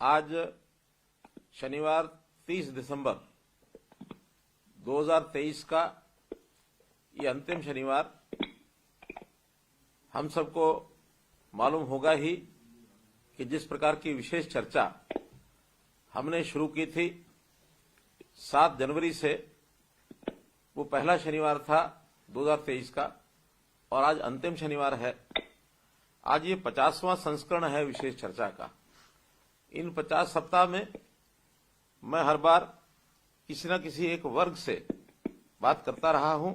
आज शनिवार 30 दिसंबर 2023 का ये अंतिम शनिवार हम सबको मालूम होगा ही कि जिस प्रकार की विशेष चर्चा हमने शुरू की थी 7 जनवरी से, वो पहला शनिवार था 2023 का और आज अंतिम शनिवार है। आज ये 50वां संस्करण है विशेष चर्चा का। इन 50 सप्ताह में मैं हर बार किसी न किसी एक वर्ग से बात करता रहा हूं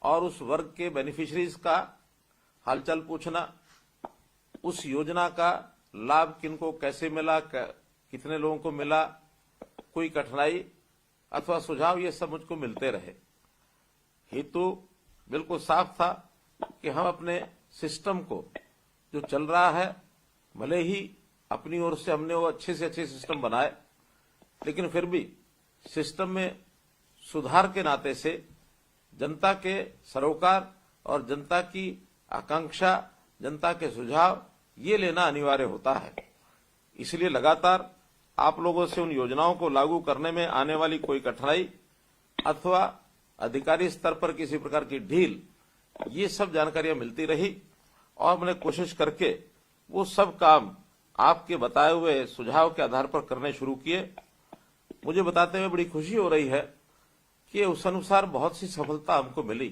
और उस वर्ग के बेनिफिशरीज का हालचाल पूछना, उस योजना का लाभ किनको कैसे मिला, कितने लोगों को मिला, कोई कठिनाई अथवा सुझाव, ये सब मुझको मिलते रहे। हेतु बिल्कुल साफ था कि हम अपने सिस्टम को जो चल रहा है, भले ही अपनी ओर से हमने वो अच्छे से अच्छे सिस्टम बनाए, लेकिन फिर भी सिस्टम में सुधार के नाते से जनता के सरोकार और जनता की आकांक्षा, जनता के सुझाव ये लेना अनिवार्य होता है। इसलिए लगातार आप लोगों से उन योजनाओं को लागू करने में आने वाली कोई कठिनाई अथवा अधिकारी स्तर पर किसी प्रकार की ढील, ये सब जानकारियां मिलती रही और हमने कोशिश करके वो सब काम आपके बताए हुए सुझाव के आधार पर करने शुरू किए। मुझे बताते हुए बड़ी खुशी हो रही है कि उस अनुसार बहुत सी सफलता हमको मिली।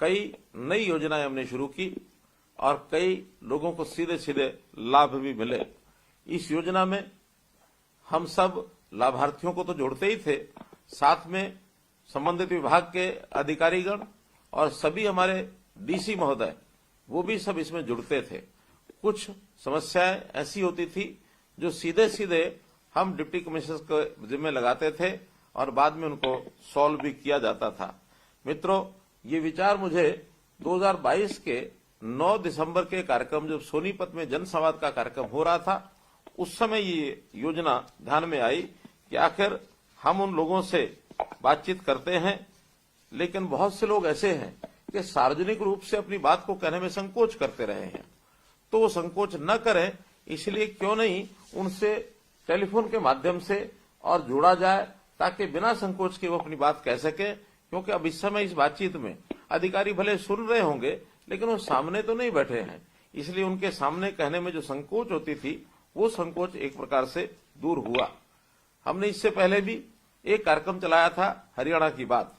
कई नई योजनाएं हमने शुरू की और कई लोगों को सीधे सीधे लाभ भी मिले। इस योजना में हम सब लाभार्थियों को तो जोड़ते ही थे, साथ में संबंधित विभाग के अधिकारीगण और सभी हमारे डीसी महोदय, वो भी सब इसमें जुड़ते थे। कुछ समस्याएं ऐसी होती थी जो सीधे सीधे हम डिप्टी कमिश्नर के जिम्मे लगाते थे और बाद में उनको सॉल्व भी किया जाता था। मित्रों, ये विचार मुझे 2022 के 9 दिसंबर के कार्यक्रम, जब सोनीपत में जनसंवाद का कार्यक्रम हो रहा था, उस समय ये योजना ध्यान में आई कि आखिर हम उन लोगों से बातचीत करते हैं, लेकिन बहुत से लोग ऐसे हैं कि सार्वजनिक रूप से अपनी बात को कहने में संकोच करते रहे हैं। तो वो संकोच न करें, इसलिए क्यों नहीं उनसे टेलीफोन के माध्यम से और जोड़ा जाए, ताकि बिना संकोच के वो अपनी बात कह सके। क्योंकि अब इस समय इस बातचीत में अधिकारी भले सुन रहे होंगे, लेकिन वो सामने तो नहीं बैठे हैं, इसलिए उनके सामने कहने में जो संकोच होती थी, वो संकोच एक प्रकार से दूर हुआ। हमने इससे पहले भी एक कार्यक्रम चलाया था हरियाणा की बात,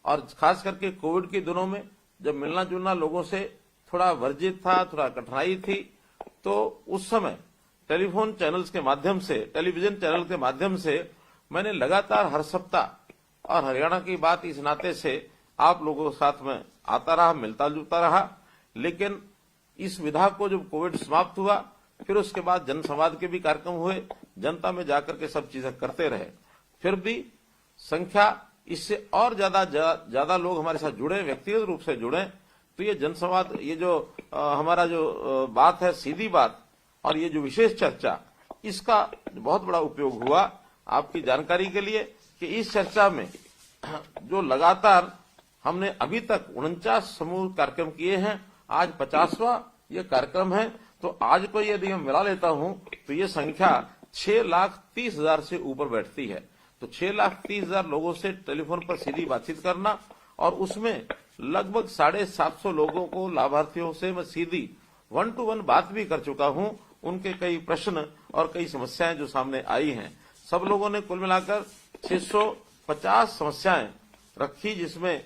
और खास करके कोविड के दिनों में जब मिलना जुलना लोगों से थोड़ा वर्जित था, थोड़ा कठिनाई थी, तो उस समय टेलीफोन चैनल्स के माध्यम से, टेलीविजन चैनल के माध्यम से मैंने लगातार हर सप्ताह और हरियाणा की बात इस नाते से आप लोगों के साथ में आता रहा, मिलता जुलता रहा। लेकिन इस विधा को जब कोविड समाप्त हुआ, फिर उसके बाद जनसंवाद के भी कार्यक्रम हुए, जनता में जाकर के सब चीजें करते रहे। फिर भी संख्या इससे और ज्यादा लोग हमारे साथ जुड़े, व्यक्तिगत रूप से जुड़े, तो ये जनसंवाद, ये जो हमारा जो बात है, सीधी बात, और ये जो विशेष चर्चा, इसका बहुत बड़ा उपयोग हुआ। आपकी जानकारी के लिए कि इस चर्चा में जो लगातार हमने अभी तक 49 समूह कार्यक्रम किए हैं, आज 50वां ये कार्यक्रम है। तो आज को यदि मैं मिला लेता हूं तो ये संख्या 6,30,000 से ऊपर बैठती है। तो 6,30,000 लोगों से टेलीफोन पर सीधी बातचीत करना, और उसमें लगभग 750 लोगों को, लाभार्थियों से मैं सीधी 1 to 1 बात भी कर चुका हूं। उनके कई प्रश्न और कई समस्याएं जो सामने आई हैं, सब लोगों ने कुल मिलाकर 650 समस्याएं रखी, जिसमें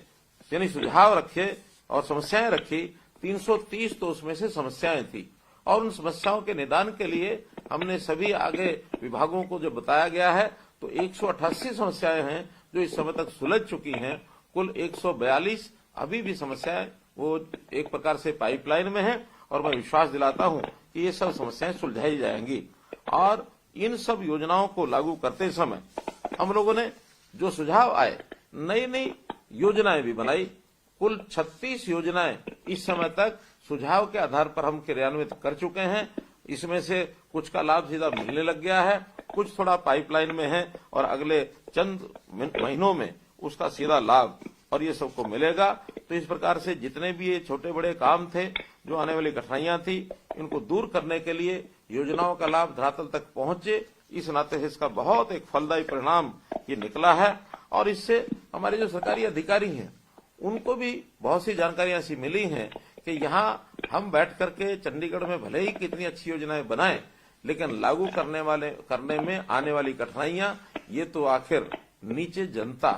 यानी सुझाव रखे और समस्याएं रखी। 330 तो उसमें से समस्याएं थी, और उन समस्याओं के निदान के लिए हमने सभी आगे विभागों को जो बताया गया है, तो 188 समस्याएं हैं जो इस समय तक सुलझ चुकी हैं। कुल 142 अभी भी समस्याएं वो एक प्रकार से पाइपलाइन में हैं, और मैं विश्वास दिलाता हूं कि ये सब समस्याएं सुलझाई जाएंगी। और इन सब योजनाओं को लागू करते समय हम लोगों ने जो सुझाव आए, नई नई योजनाएं भी बनाई। कुल 36 योजनाएं इस समय तक सुझाव के आधार पर हम क्रियान्वित कर चुके हैं। इसमें से कुछ का लाभ सीधा मिलने लग गया है, कुछ थोड़ा पाइपलाइन में है, और अगले चंद महीनों में उसका सीधा लाभ और ये सबको मिलेगा। तो इस प्रकार से जितने भी ये छोटे बड़े काम थे, जो आने वाली कठिनाइयां थी, इनको दूर करने के लिए योजनाओं का लाभ धरातल तक पहुंचे, इस नाते से इसका बहुत एक फलदायी परिणाम ये निकला है। और इससे हमारे जो सरकारी अधिकारी हैं उनको भी बहुत सी जानकारियां ऐसी मिली हैं कि यहाँ हम बैठ करके चंडीगढ़ में भले ही कितनी अच्छी योजनाएं बनाएं, लेकिन लागू करने में आने वाली कठिनाइयां ये तो आखिर नीचे जनता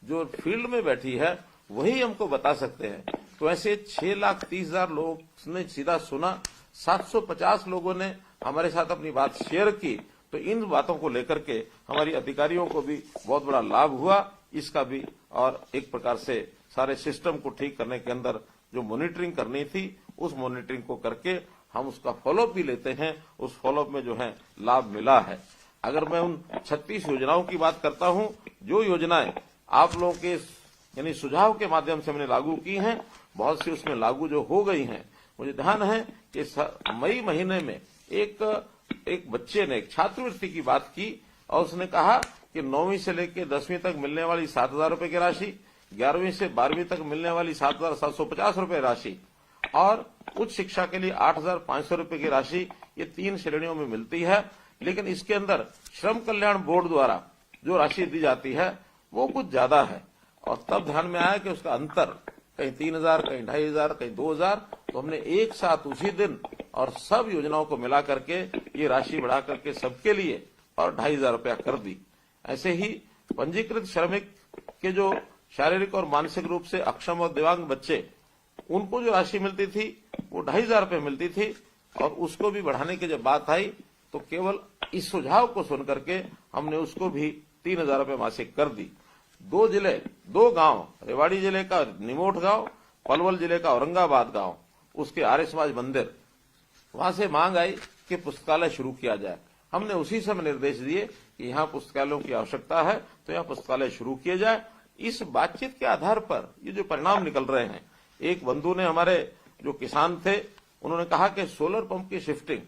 जो फील्ड में बैठी है वही हमको बता सकते हैं। तो ऐसे 6,30,000 लोग ने सीधा सुना, 750 लोगों ने हमारे साथ अपनी बात शेयर की। तो इन बातों को लेकर के हमारी अधिकारियों को भी बहुत बड़ा लाभ हुआ इसका भी, और एक प्रकार से सारे सिस्टम को ठीक करने के अंदर जो मॉनिटरिंग करनी थी उस मॉनिटरिंग को करके हम उसका फॉलोअप भी लेते हैं, उस फॉलोअप में जो है लाभ मिला है। अगर मैं उन 36 योजनाओं की बात करता हूं, जो योजनाएं आप लोगों के यानी सुझाव के माध्यम से हमने लागू की हैं, बहुत सी उसमें लागू जो हो गई हैं। मुझे ध्यान है कि मई महीने में एक बच्चे ने एक छात्रवृत्ति की बात की और उसने कहा कि 9वीं से लेकर 10वीं तक मिलने वाली 7,000 रुपए की राशि, 11वीं से 12वीं तक मिलने वाली 7,750 रुपए राशि और उच्च शिक्षा के लिए 8,500 रुपए की राशि, ये 3 श्रेणियों में मिलती है। लेकिन इसके अंदर श्रम कल्याण बोर्ड द्वारा जो राशि दी जाती है वो कुछ ज्यादा है। और तब ध्यान में आया कि उसका अंतर कहीं 3,000, कहीं 2,500, कहीं 2,000। तो हमने एक साथ उसी दिन और सब योजनाओं को मिला करके ये राशि बढ़ा करके सबके लिए और 2,500 रुपया कर दी। ऐसे ही पंजीकृत श्रमिक के जो शारीरिक और मानसिक रूप से अक्षम और दिव्यांग बच्चे, उनको जो राशि मिलती थी वो 2,500 रुपये मिलती थी और उसको भी बढ़ाने की जब बात आई तो केवल इस सुझाव को सुनकर के हमने उसको भी 3,000 रुपये मासिक कर दी। 2 गांव, रेवाड़ी जिले का निमोट गांव, पलवल जिले का औरंगाबाद गांव, उसके आर्य समाज मंदिर, वहां से मांग आई कि पुस्तकालय शुरू किया जाए। हमने उसी समय निर्देश दिए कि यहाँ पुस्तकालयों की आवश्यकता है तो यहाँ पुस्तकालय शुरू किए जाए। इस बातचीत के आधार पर ये जो परिणाम निकल रहे हैं, एक बंधु ने, हमारे जो किसान थे, उन्होंने कहा कि सोलर पंप की शिफ्टिंग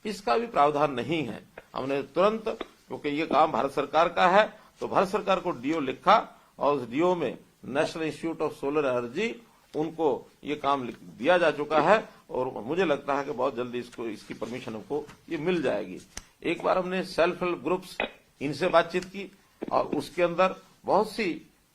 इसका भी प्रावधान नहीं है। हमने तुरंत, क्योंकि ये काम भारत सरकार का है, तो भारत सरकार को डीओ लिखा और उस डीओ में national institute of solar energy, उनको ये काम दिया जा चुका है और मुझे लगता है कि बहुत जल्दी इसकी परमिशन हमको ये मिल जाएगी। एक बार हमने सेल्फ हेल्प ग्रुप्स, इनसे बातचीत की और उसके अंदर बहुत सी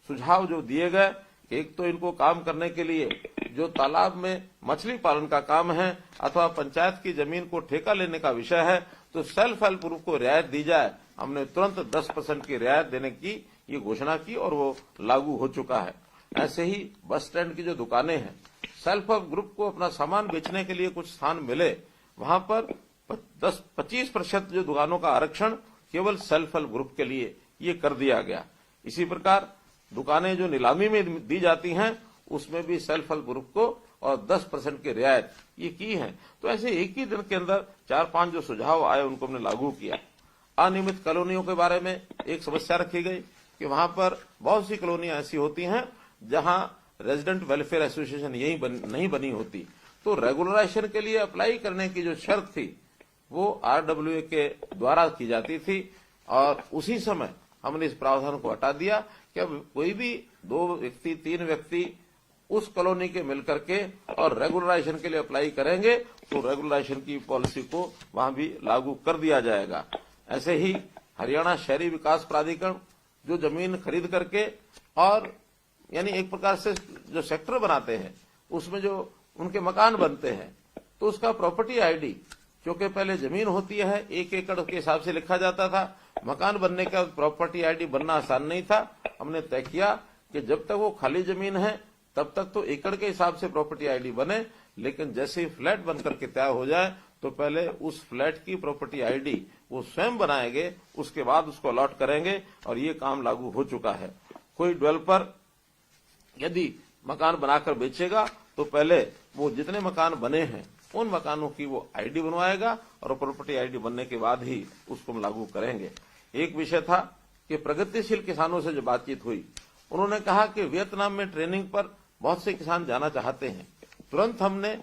सुझाव जो दिए गए। एक तो इनको काम करने के लिए जो तालाब में मछली पालन का काम है अथवा पंचायत की जमीन को ठेका लेने का विषय है, तो सेल्फ हेल्प ग्रुप को रियायत दी जाए। हमने तुरंत 10% की रियायत देने की ये घोषणा की और वो लागू हो चुका है। ऐसे ही बस स्टैंड की जो दुकानें हैं, सेल्फ हेल्प ग्रुप को अपना सामान बेचने के लिए कुछ स्थान मिले, वहां पर 10-25% जो दुकानों का आरक्षण केवल सेल्फ हेल्प ग्रुप के लिए ये कर दिया गया। इसी प्रकार दुकानें जो नीलामी में दी जाती हैं उसमें भी सेल्फ हेल्प ग्रुप को और 10% की रियायत ये की है। तो ऐसे एक ही दिन के अंदर 4-5 जो सुझाव आए उनको हमने लागू किया। अनियमित कॉलोनियों के बारे में एक समस्या रखी गई कि वहां पर बहुत सी कॉलोनियां ऐसी होती हैं जहां रेजिडेंट वेलफेयर एसोसिएशन नहीं बनी होती, तो रेगुलराइजेशन के लिए अप्लाई करने की जो शर्त थी वो RWA के द्वारा की जाती थी और उसी समय हमने इस प्रावधान को हटा दिया कि अब कोई भी 2 व्यक्ति 3 व्यक्ति उस कॉलोनी के मिलकर के और रेगुलराइजेशन के लिए अप्लाई करेंगे तो रेगुलराइजेशन की पॉलिसी को वहां भी लागू कर दिया जाएगा। ऐसे ही हरियाणा शहरी विकास प्राधिकरण जो जमीन खरीद करके और यानी एक प्रकार से जो सेक्टर बनाते हैं उसमें जो उनके मकान बनते हैं तो उसका प्रॉपर्टी आईडी, क्योंकि पहले जमीन होती है 1 एकड़ के हिसाब से लिखा जाता था, मकान बनने का प्रॉपर्टी आईडी बनना आसान नहीं था। हमने तय किया कि जब तक वो खाली जमीन है तब तक तो एकड़ के हिसाब से प्रॉपर्टी आईडी बने, लेकिन जैसे ही फ्लैट बनकर के तय हो जाए तो पहले उस फ्लैट की प्रॉपर्टी आईडी वो स्वयं बनाएंगे, उसके बाद उसको अलॉट करेंगे और ये काम लागू हो चुका है। कोई डेवलपर यदि मकान बनाकर बेचेगा तो पहले वो जितने मकान बने हैं उन मकानों की वो आईडी बनवाएगा और प्रॉपर्टी आईडी बनने के बाद ही उसको हम लागू करेंगे। एक विषय था कि प्रगतिशील किसानों से जो बातचीत हुई, उन्होंने कहा कि वियतनाम में ट्रेनिंग पर बहुत से किसान जाना चाहते हैं। तुरंत हमने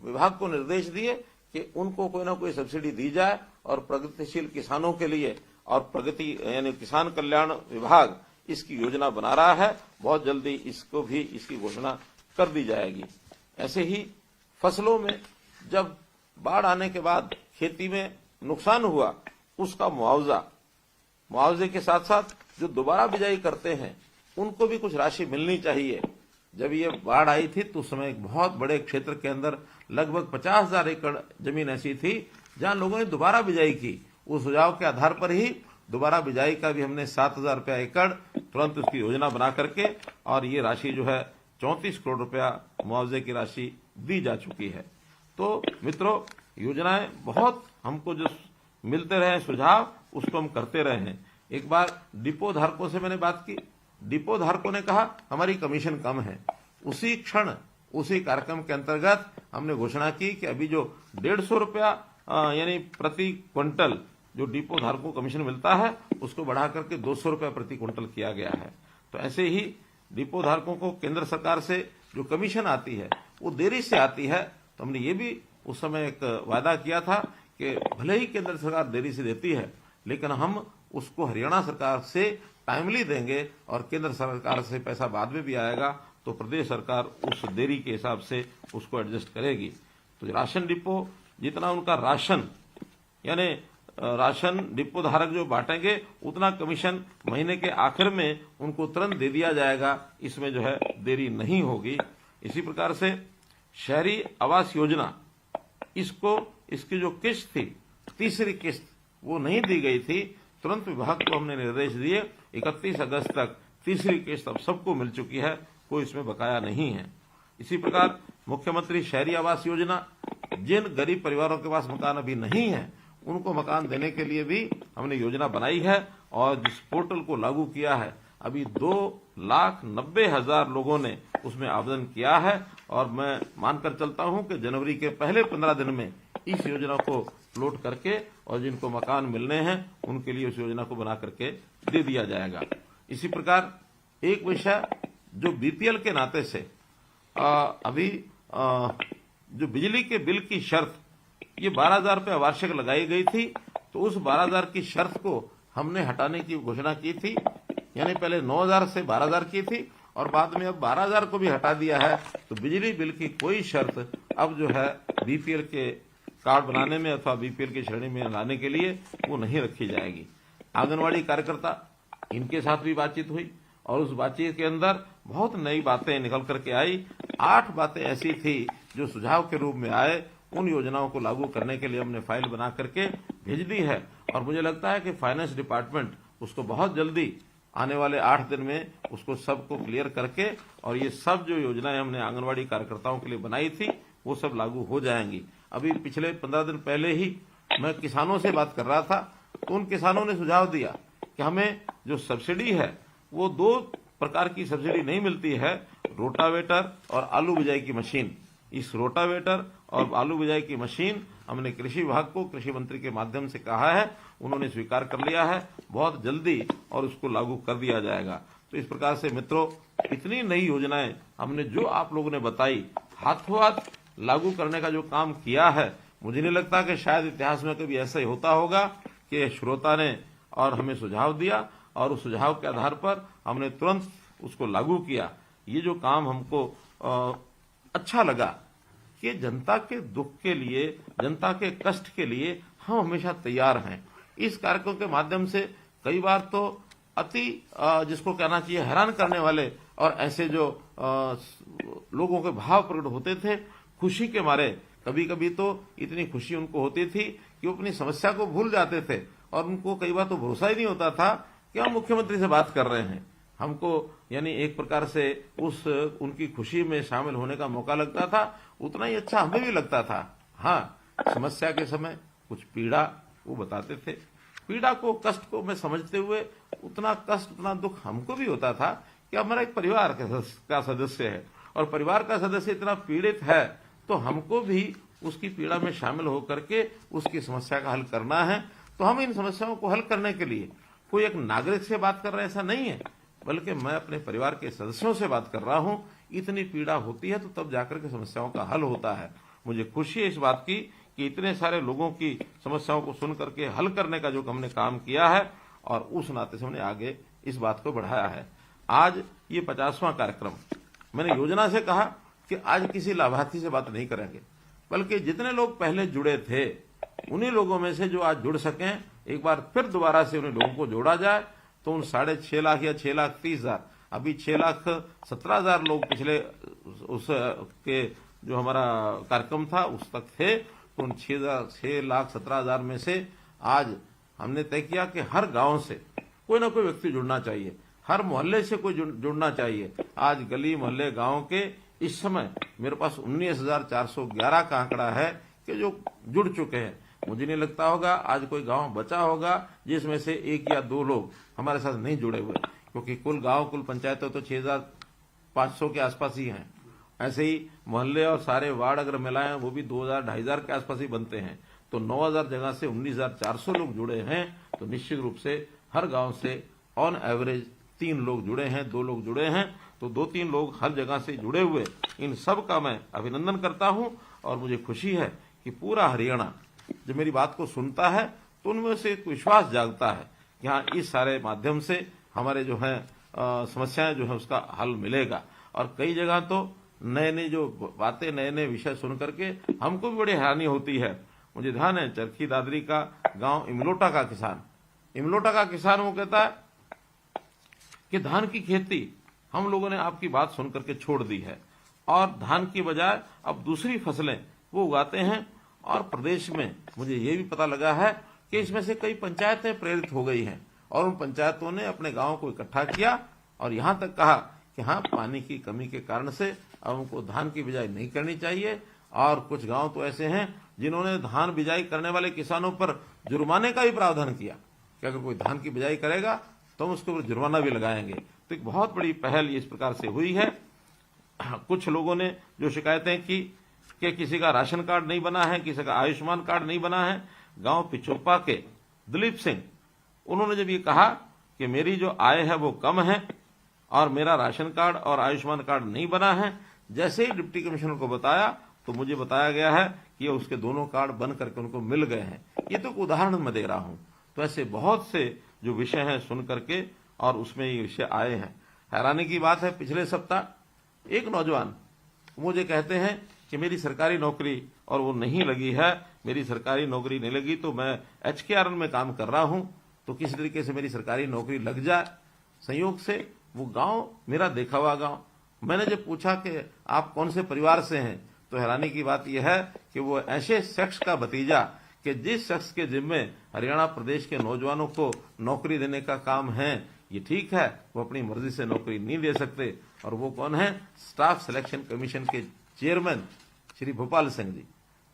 विभाग को निर्देश दिए कि उनको कोई ना कोई सब्सिडी दी जाए और प्रगतिशील किसानों के लिए और प्रगति यानी किसान कल्याण विभाग इसकी योजना बना रहा है। बहुत जल्दी इसको भी इसकी घोषणा कर दी जाएगी। ऐसे ही फसलों में जब बाढ़ आने के बाद खेती में नुकसान हुआ उसका मुआवजे के साथ साथ जो दोबारा बिजाई करते हैं उनको भी कुछ राशि मिलनी चाहिए। जब ये बाढ़ आई थी तो उस समय एक बहुत बड़े क्षेत्र के अंदर लगभग 50,000 एकड़ जमीन ऐसी थी जहां लोगों ने दोबारा बिजाई की। उस सुझाव के आधार पर ही दोबारा बिजाई का भी हमने 7,000 रुपया एकड़ तुरंत उसकी योजना बना करके और ये राशि जो है 34 करोड़ रुपया मुआवजे की राशि दी जा चुकी है। तो मित्रों, योजनाएं बहुत हमको जो मिलते रहे सुझाव उसको हम करते रहे हैं। एक बार डिपो धारकों से मैंने बात की, डिपो धारकों ने कहा हमारी कमीशन कम है। उसी क्षण उसी कार्यक्रम के अंतर्गत हमने घोषणा की कि अभी जो 150 रुपया यानी प्रति क्विंटल जो डिपो धारकों को कमीशन मिलता है उसको बढ़ा करके 200 रुपया प्रति क्विंटल किया गया है। तो ऐसे ही डिपो धारकों को केंद्र सरकार से जो कमीशन आती है वो देरी से आती है। तो हमने ये भी उस समय एक वादा किया था कि भले ही केंद्र सरकार देरी से देती है लेकिन हम उसको हरियाणा सरकार से टाइमली देंगे और केंद्र सरकार से पैसा बाद में भी आएगा तो प्रदेश सरकार उस देरी के हिसाब से उसको एडजस्ट करेगी। तो राशन डिपो जितना उनका राशन यानी राशन डिपो धारक जो बांटेंगे उतना कमीशन महीने के आखिर में उनको तुरंत दे दिया जाएगा, इसमें जो है देरी नहीं होगी। इसी प्रकार से शहरी आवास योजना इसकी जो किस्त थी तीसरी किस्त वो नहीं दी गई थी, तुरंत विभाग को हमने निर्देश दिए 31 अगस्त तक तीसरी किस्त अब सबको मिल चुकी है, कोई इसमें बकाया नहीं है। इसी प्रकार मुख्यमंत्री शहरी आवास योजना जिन गरीब परिवारों के पास मकान अभी नहीं है उनको मकान देने के लिए भी हमने योजना बनाई है और जिस पोर्टल को लागू किया है अभी 2,90,000 लोगों ने उसमें आवेदन किया है और मैं मानकर चलता हूं कि जनवरी के पहले 15 दिन में इस योजना को लोड करके और जिनको मकान मिलने हैं उनके लिए उस योजना को बना करके दे दिया जाएगा। इसी प्रकार एक विषय जो बीपीएल के नाते से अभी जो बिजली के बिल की शर्त ये 12,000 रुपये वार्षिक लगाई गई थी, तो उस 12,000 की शर्त को हमने हटाने की घोषणा की थी। यानी पहले 9,000 से 12,000 की थी और बाद में अब 12,000 को भी हटा दिया है। तो बिजली बिल की कोई शर्त अब जो है बीपीएल के कार्ड बनाने में अथवा बीपीएल की श्रेणी में लाने के लिए वो नहीं रखी जाएगी। आंगनवाड़ी कार्यकर्ता इनके साथ भी बातचीत हुई और उस बातचीत के अंदर बहुत नई बातें निकल करके आई। 8 बातें ऐसी थी जो सुझाव के रूप में आए, उन योजनाओं को लागू करने के लिए हमने फाइल बना करके भेज दी है और मुझे लगता है कि फाइनेंस डिपार्टमेंट उसको बहुत जल्दी आने वाले 8 दिन में उसको सबको क्लियर करके और ये सब जो योजनाएं हमने आंगनवाड़ी कार्यकर्ताओं के लिए बनाई थी वो सब लागू हो जाएंगी। अभी पिछले 15 दिन पहले ही मैं किसानों से बात कर रहा था तो उन किसानों ने सुझाव दिया कि हमें जो सब्सिडी है वो 2 प्रकार की सब्सिडी नहीं मिलती है, रोटावेटर और आलू बिजाई की मशीन। इस रोटावेटर और आलू बिजाई की मशीन हमने कृषि विभाग को कृषि मंत्री के माध्यम से कहा है, उन्होंने स्वीकार कर लिया है बहुत जल्दी और उसको लागू कर दिया जाएगा। तो इस प्रकार से मित्रों इतनी नई योजनाएं हमने जो आप लोगों ने बताई हाथों हाथ लागू करने का जो काम किया है, मुझे नहीं लगता कि शायद इतिहास में कभी ऐसा ही होता होगा कि श्रोता ने और हमें सुझाव दिया और उस सुझाव के आधार पर हमने तुरंत उसको लागू किया। ये जो काम हमको अच्छा लगा कि जनता के दुख के लिए, जनता के कष्ट के लिए हम हमेशा तैयार हैं। इस कार्यक्रम के माध्यम से कई बार तो अति जिसको कहना चाहिए हैरान करने वाले और ऐसे जो लोगों के भाव प्रकट होते थे खुशी के मारे, कभी कभी तो इतनी खुशी उनको होती थी कि वो अपनी समस्या को भूल जाते थे और उनको कई बार तो भरोसा ही नहीं होता था कि हम मुख्यमंत्री से बात कर रहे हैं। हमको यानी एक प्रकार से उनकी खुशी में शामिल होने का मौका लगता था, उतना ही अच्छा हमें भी लगता था। हाँ, समस्या के समय कुछ पीड़ा वो बताते थे, पीड़ा को, कष्ट को मैं समझते हुए उतना कष्ट, उतना दुख हमको भी होता था कि हमारा एक परिवार का सदस्य है और परिवार का सदस्य इतना पीड़ित है तो हमको भी उसकी पीड़ा में शामिल होकर के उसकी समस्या का हल करना है। तो हम इन समस्याओं को हल करने के लिए कोई एक नागरिक से बात कर रहे ऐसा नहीं है, बल्कि मैं अपने परिवार के सदस्यों से बात कर रहा हूं। इतनी पीड़ा होती है तो तब जाकर के समस्याओं का हल होता है। मुझे खुशी है इस बात की कि इतने सारे लोगों की समस्याओं को सुन करके हल करने का जो हमने काम किया है और उस नाते से हमने आगे इस बात को बढ़ाया है। आज ये 50वां कार्यक्रम, मैंने योजना से कहा कि आज किसी लाभार्थी से बात नहीं करेंगे, बल्कि जितने लोग पहले जुड़े थे उन्हीं लोगों में से जो आज जुड़ सकें, एक बार फिर दोबारा से उन्हीं लोगों को जोड़ा जाए, तो उन 6.5 लाख या 6,30,000, अभी 6,17,000 लोग पिछले उस के जो हमारा कार्यक्रम था उस तक थे, तो उन 6,17,000 में से आज हमने तय किया कि हर गांव से कोई ना कोई व्यक्ति जुड़ना चाहिए, हर मोहल्ले से कोई जुड़ना चाहिए। आज गली मोहल्ले गांव के इस समय मेरे पास 19,411 का आंकड़ा है कि जो जुड़ चुके हैं। मुझे नहीं लगता होगा आज कोई गांव बचा होगा जिसमें से 1 या 2 लोग हमारे साथ नहीं जुड़े हुए, क्योंकि कुल गांव कुल पंचायतें तो 6,500 के आसपास ही हैं। ऐसे ही मोहल्ले और सारे वार्ड अगर मिलाएं वो भी 2,000-2,500 के आसपास ही बनते हैं। तो 9,000 जगह से 19,400 लोग जुड़े हैं। तो निश्चित रूप से हर गांव से ऑन एवरेज 3 लोग जुड़े हैं, 2 लोग जुड़े हैं, तो 2-3 लोग हर जगह से जुड़े हुए, इन सब का मैं अभिनंदन करता हूं। और मुझे खुशी है कि पूरा हरियाणा जब मेरी बात को सुनता है तो उनमें से एक विश्वास जागता है कि हाँ, इस सारे माध्यम से हमारे जो है समस्याएं जो है उसका हल मिलेगा। और कई जगह तो नए नए जो बातें, नए नए विषय सुन करके हमको भी बड़ी हैरानी होती है। मुझे ध्यान है चरखी दादरी का गांव इमलोटा का किसान वो कहता है कि धान की खेती हम लोगों ने आपकी बात सुन करके छोड़ दी है और धान की बजाय अब दूसरी फसलें वो उगाते हैं। और प्रदेश में मुझे ये भी पता लगा है कि इसमें से कई पंचायतें प्रेरित हो गई हैं और उन पंचायतों ने अपने गांव को इकट्ठा किया और यहां तक कहा कि हाँ, पानी की कमी के कारण से अब उनको धान की बिजाई नहीं करनी चाहिए। और कुछ गांव तो ऐसे हैं जिन्होंने धान बिजाई करने वाले किसानों पर जुर्माने का भी प्रावधान किया कि अगर कोई धान की बिजाई करेगा तो हम उसके ऊपर जुर्माना भी लगाएंगे। तो एक बहुत बड़ी पहल इस प्रकार से हुई है। कुछ लोगों ने जो शिकायतें की कि किसी का राशन कार्ड नहीं बना है, किसी का आयुष्मान कार्ड नहीं बना है, गांव पिछोपा के दिलीप सिंह, उन्होंने जब ये कहा कि मेरी जो आय है वो कम है और मेरा राशन कार्ड और आयुष्मान कार्ड नहीं बना है, जैसे ही डिप्टी कमिश्नर को बताया तो मुझे बताया गया है कि उसके दोनों कार्ड बन करके उनको मिल गए हैं। ये तो उदाहरण मैं दे रहा हूं। तो ऐसे बहुत से जो विषय हैं सुन करके और उसमें ये विषय आए हैं। हैरानी की बात है, पिछले सप्ताह एक नौजवान मुझे कहते हैं कि मेरी सरकारी नौकरी और वो नहीं लगी है, मेरी सरकारी नौकरी नहीं लगी तो मैं HKRN में काम कर रहा हूं, तो किसी तरीके से मेरी सरकारी नौकरी लग जाए। संयोग से वो गांव मेरा देखा हुआ गांव। मैंने जब पूछा कि आप कौन से परिवार से हैं, तो हैरानी की बात यह है कि वो ऐसे शख्स का भतीजा कि जिस शख्स के जिम्मे हरियाणा प्रदेश के नौजवानों को नौकरी देने का काम है। ये ठीक है, वो अपनी मर्जी से नौकरी नहीं दे सकते। और वो कौन है? स्टाफ सिलेक्शन कमीशन के चेयरमैन श्री भोपाल सिंह जी।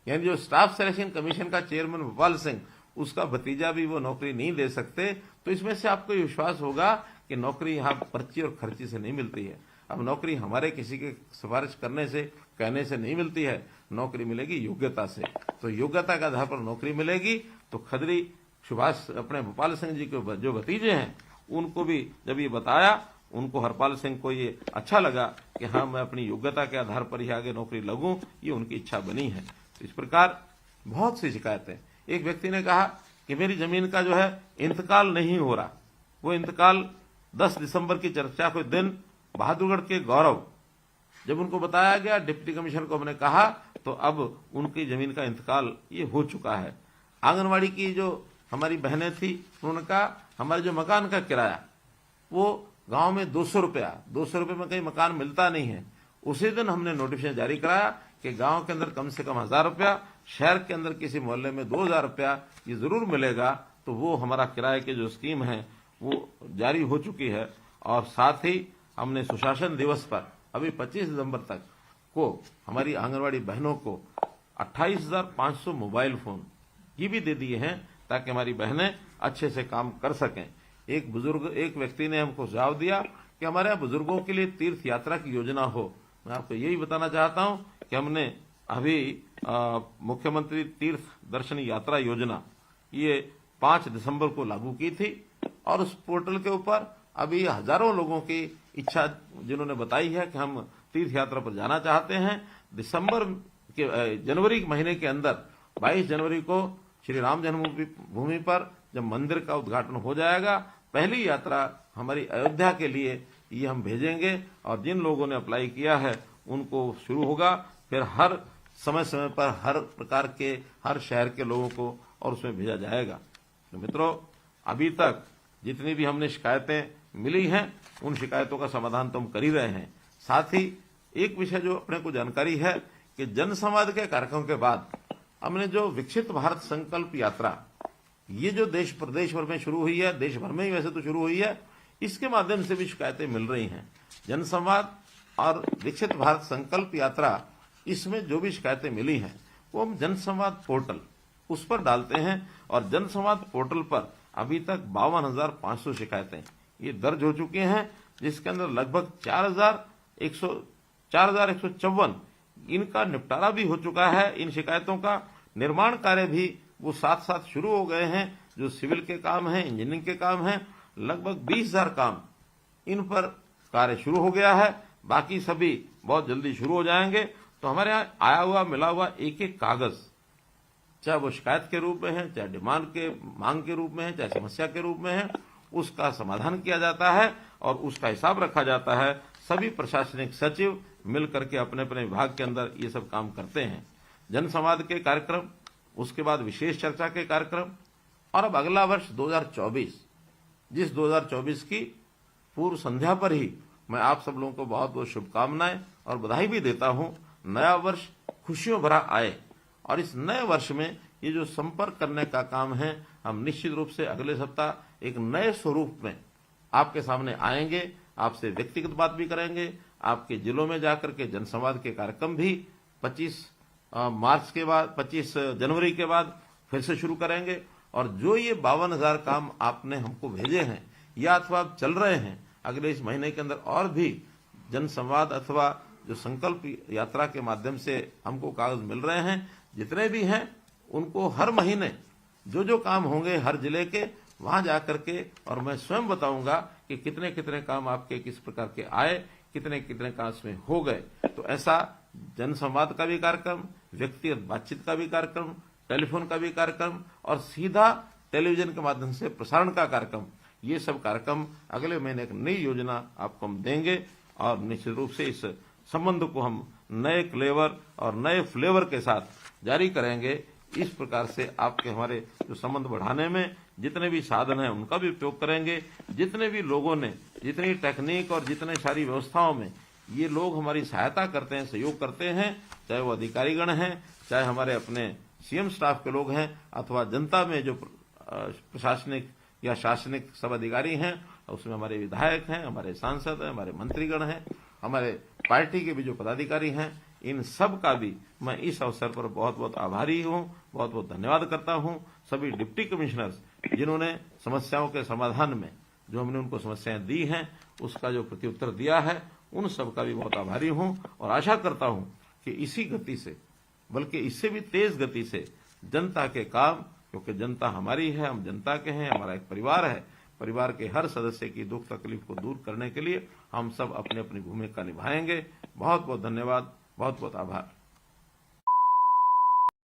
यानी जो स्टाफ सिलेक्शन कमीशन का चेयरमैन भोपाल सिंह, उसका भतीजा भी वो नौकरी नहीं दे सकते। तो इसमें से आपको विश्वास होगा कि नौकरी यहाँ पर्ची और खर्ची से नहीं मिलती है। अब नौकरी हमारे किसी के सिफारिश करने से, कहने से नहीं मिलती है। नौकरी मिलेगी योग्यता से। तो योग्यता के आधार पर नौकरी मिलेगी। तो खदरी सुभाष अपने भोपाल सिंह जी के जो भतीजे हैं, उनको भी जब ये बताया, उनको हरपाल सिंह को ये अच्छा लगा कि हाँ, मैं अपनी योग्यता के आधार पर ही आगे नौकरी लगूं, ये उनकी इच्छा बनी है। तो इस प्रकार बहुत सी शिकायतें। एक व्यक्ति ने कहा कि मेरी जमीन का जो है इंतकाल नहीं हो रहा। वो इंतकाल 10 दिसंबर की चर्चा के दिन बहादुरगढ़ के गौरव, जब उनको बताया गया, डिप्टी कमिश्नर को हमने कहा, तो अब उनकी जमीन का इंतकाल ये हो चुका है। आंगनवाड़ी की जो हमारी बहनें थी, उन्होंने कहा हमारे जो मकान का किराया वो गांव में 200 रुपये में कहीं मकान मिलता नहीं है। उसी दिन हमने नोटिफिकेशन जारी कराया कि गांव के अंदर कम से कम 1,000 रुपया, शहर के अंदर किसी मोहल्ले में 2,000 रुपया ये जरूर मिलेगा। तो वो हमारा किराए की जो स्कीम है वो जारी हो चुकी है। और साथ ही हमने सुशासन दिवस पर अभी 25 दिसंबर तक को हमारी आंगनवाड़ी बहनों को 28,500 मोबाइल फोन ये भी दे दिए हैं ताकि हमारी बहनें अच्छे से काम कर सकें। एक व्यक्ति ने हमको सुझाव दिया कि हमारे यहाँ बुजुर्गों के लिए तीर्थ यात्रा की योजना हो। मैं आपको यही बताना चाहता हूं कि हमने अभी मुख्यमंत्री तीर्थ दर्शन यात्रा योजना ये 5 दिसंबर को लागू की थी और उस पोर्टल के ऊपर अभी हजारों लोगों की इच्छा जिन्होंने बताई है कि हम तीर्थ यात्रा पर जाना चाहते हैं। जनवरी महीने के अंदर 22 जनवरी को श्री राम जन्मभूमि पर जब मंदिर का उद्घाटन हो जाएगा, पहली यात्रा हमारी अयोध्या के लिए ये हम भेजेंगे। और जिन लोगों ने अप्लाई किया है उनको शुरू होगा। फिर हर समय समय पर हर प्रकार के हर शहर के लोगों को और उसमें भेजा जाएगा। तो मित्रों, अभी तक जितनी भी हमने शिकायतें मिली हैं उन शिकायतों का समाधान तो हम कर ही रहे हैं। साथ ही एक विषय जो अपने को जानकारी है कि जनसंवाद के कार्यक्रम के बाद हमने जो विकसित भारत संकल्प यात्रा, ये जो देश प्रदेश भर में शुरू हुई है, देश भर में ही वैसे तो शुरू हुई है, इसके माध्यम से भी शिकायतें मिल रही हैं। जनसंवाद और विकसित भारत संकल्प यात्रा, इसमें जो भी शिकायतें मिली हैं वो हम जनसंवाद पोर्टल उस पर डालते हैं और जनसंवाद पोर्टल पर अभी तक 52,500 शिकायतें ये दर्ज हो चुकी हैं, जिसके अंदर लगभग 4,154 इनका निपटारा भी हो चुका है। इन शिकायतों का निर्माण कार्य भी वो साथ साथ शुरू हो गए हैं। जो सिविल के काम हैं, इंजीनियरिंग के काम हैं, लगभग 20,000 काम इन पर कार्य शुरू हो गया है। बाकी सभी बहुत जल्दी शुरू हो जाएंगे। तो हमारे यहाँ आया हुआ मिला हुआ एक एक कागज, चाहे वो शिकायत के रूप में है, चाहे डिमांड के मांग के रूप में है, चाहे समस्या के रूप में है, उसका समाधान किया जाता है और उसका हिसाब रखा जाता है। सभी प्रशासनिक सचिव मिल करके अपने अपने विभाग के अंदर ये सब काम करते हैं। जनसंवाद के कार्यक्रम, उसके बाद विशेष चर्चा के कार्यक्रम, और अब अगला वर्ष 2024, जिस 2024 की पूर्व संध्या पर ही मैं आप सब लोगों को बहुत बहुत शुभकामनाएं और बधाई भी देता हूं। नया वर्ष खुशियों भरा आए और इस नए वर्ष में ये जो संपर्क करने का काम है, हम निश्चित रूप से अगले सप्ताह एक नए स्वरूप में आपके सामने आएंगे, आपसे व्यक्तिगत बात भी करेंगे। आपके जिलों में जाकर के जनसंवाद के कार्यक्रम भी 25 जनवरी के बाद फिर से शुरू करेंगे। और जो ये 52,000 काम आपने हमको भेजे हैं या अथवा आप चल रहे हैं, अगले इस महीने के अंदर और भी जनसंवाद अथवा जो संकल्प यात्रा के माध्यम से हमको कागज मिल रहे हैं, जितने भी हैं उनको हर महीने जो जो काम होंगे हर जिले के, वहां जाकर के और मैं स्वयं बताऊंगा कि कितने कितने काम आपके किस प्रकार के आए, कितने कितने काम इसमें हो गए। तो ऐसा जनसंवाद का भी कार्यक्रम, व्यक्तिगत बातचीत का भी कार्यक्रम, टेलीफोन का भी कार्यक्रम और सीधा टेलीविजन के माध्यम से प्रसारण का कार्यक्रम, ये सब कार्यक्रम अगले महीने एक नई योजना आपको हम देंगे और निश्चित रूप से इस संबंध को हम नए क्लेवर और नए फ्लेवर के साथ जारी करेंगे। इस प्रकार से आपके हमारे जो संबंध बढ़ाने में जितने भी साधन हैं उनका भी उपयोग करेंगे। जितने भी लोगों ने, जितनी टेक्निक और जितने सारी व्यवस्थाओं में ये लोग हमारी सहायता करते हैं, सहयोग करते हैं, चाहे वो अधिकारीगण हैं, चाहे हमारे अपने सीएम स्टाफ के लोग हैं, अथवा जनता में जो प्रशासनिक या शासनिक सब अधिकारी हैं, उसमें हमारे विधायक हैं, हमारे सांसद हैं, हमारे मंत्रीगण हैं, हमारे पार्टी के भी जो पदाधिकारी हैं, इन सब का भी मैं इस अवसर पर बहुत बहुत आभारी हूं, बहुत बहुत धन्यवाद करता हूं। सभी डिप्टी कमिश्नर्स जिन्होंने समस्याओं के समाधान में जो हमने उनको समस्याएं दी हैं उसका जो प्रत्युत्तर दिया है, उन सब का भी बहुत आभारी हूं और आशा करता हूं कि इसी गति से, बल्कि इससे भी तेज गति से जनता के काम, क्योंकि जनता हमारी है, हम जनता के हैं, हमारा एक परिवार है, परिवार के हर सदस्य की दुख तकलीफ को दूर करने के लिए हम सब अपनी अपनी भूमिका निभाएंगे। बहुत बहुत धन्यवाद, बहुत बहुत आभार।